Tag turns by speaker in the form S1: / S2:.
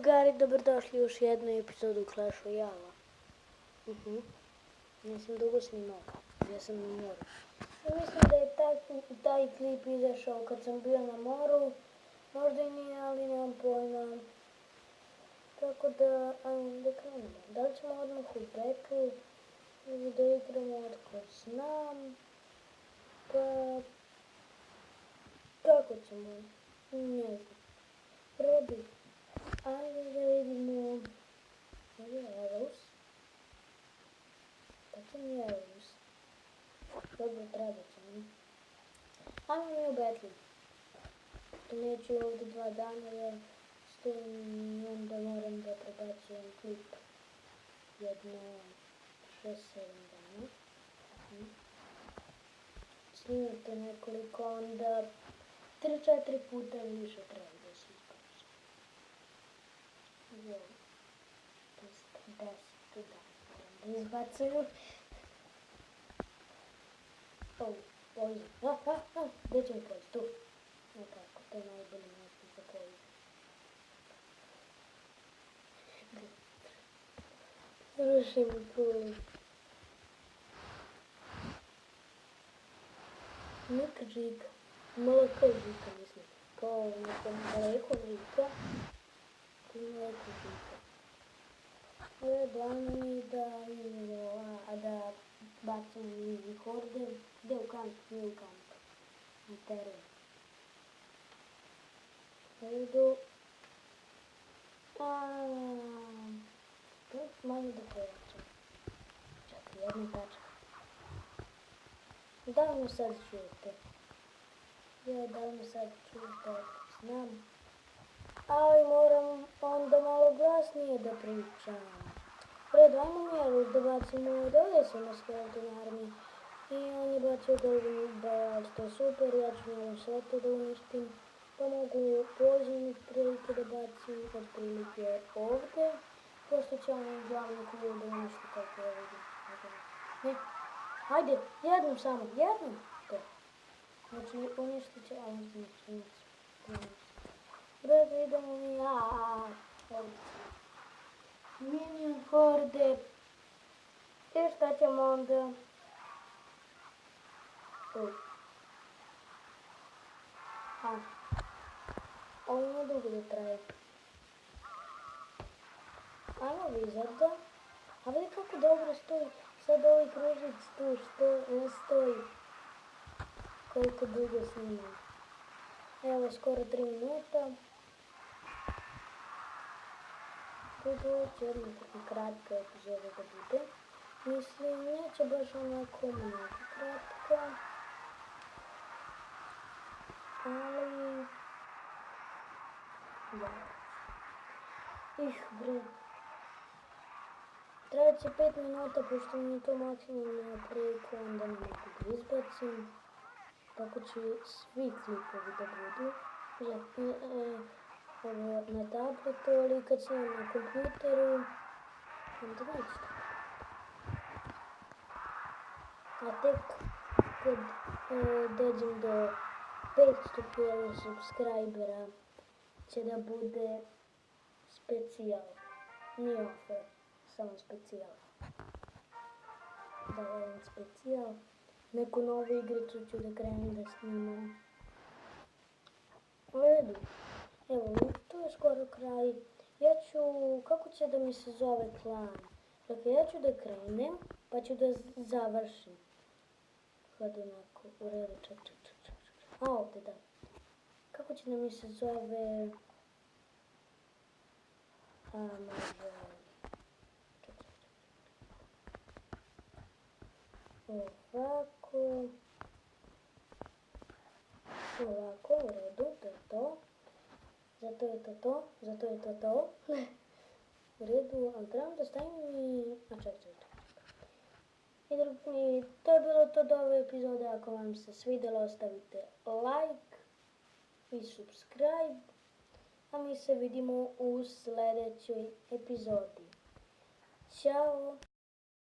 S1: drugari, dobrodošli u još jednu epizodu Clash Royale. Nisam dugo snimao, ja sam na moru. I mislim da je taj klip izašao kad sam bio na moru. Možda i nije, ali nemam pojma. Tako da, ajmo da krenemo. Da li ćemo odmah u battle ili da igramo otko znam? Pa, kako ćemo? Ne znam. Prvo bi, ajde da vidimo. Ovo je Eros. Tako mi je Eros. Dobro, treba ćemo. Ajmo mi u battle. To neću ovdje 2 dana jer stojim i onda moram da prebacujem klip jedno 6-7 dana. Snimate nekoliko, onda 3-4 puta više treba da se izbaci. Evo, 10 dana da izbacuju. Pođi. Gdje će mi pođi? Tu. Nekako, to je najbolje mjesto za pođi. Završimo tu. Neka žika. Malo kao žika, mislim. Kao neko daleko žika. Daleko žika. Ovo je glavno mi da imamo, da bacimo mini horde. Gdje u kamp? Nije u kamp. Na teren. Redu. Malo da pojačam. Čekaj, jedna tačka. Da li me sad čujete? Da li me sad čujete? Znam. Ali moram onda malo glasnije da pričam. Pred vama je da bacimo dole se na Skeleton Army. I on je bacio Golden Ball, što je super, ja ću njemu sve to da uništim. Pa mogu poželjnih prilike da bacim od prilike ovdje. Pošto će on glavnu kulu da uništi kako ja vidim. Ne, hajde, jednom samo, jednom to. Znači uništit će, ali znači. Brzo idemo mi, minion horde. I šta ćemo onda? Ovo ima dugo da traje. Ajmo Wizarda. A vidi kako dobro stoji. Sad ovaj kružic tu što ne stoji. Koliko dugo snimam. Evo skoro 3 minuta. To će jedna kratka epizoda da bude. Mislim, neće baš onako mnogo kratka. Ali... da. Bre. Trajat će 5 minuta, pošto mi je to maksimalno priliku, onda ne mogu da izbacim. Tako će svi klipovi da budu. Ovo na tabletu, ali kad sam na kompjuteru, onda neće tako. A tek kad dođem do 500.000 subscribera će da bude specijal. Nije offer, samo specijal. Da volim specijal. Neku novu igricu ću da krenem da snimam. U redu. Evo, to je skoro kraj. Ja ću, kako će da mi se zove klan? Dakle, ja ću da krenem, pa ću da završim. Hvala onako, u redu, ček. Ovdje da. Kako će da mi se zove... može... Ovako... Ovako, u redu, to je to. Zato je to to. U redu, ali trebam da stavim i... ček. I to je bilo to do ove epizode. Ako vam se svidjelo, ostavite like i subscribe. A mi se vidimo u sljedećoj epizodi. Ćao!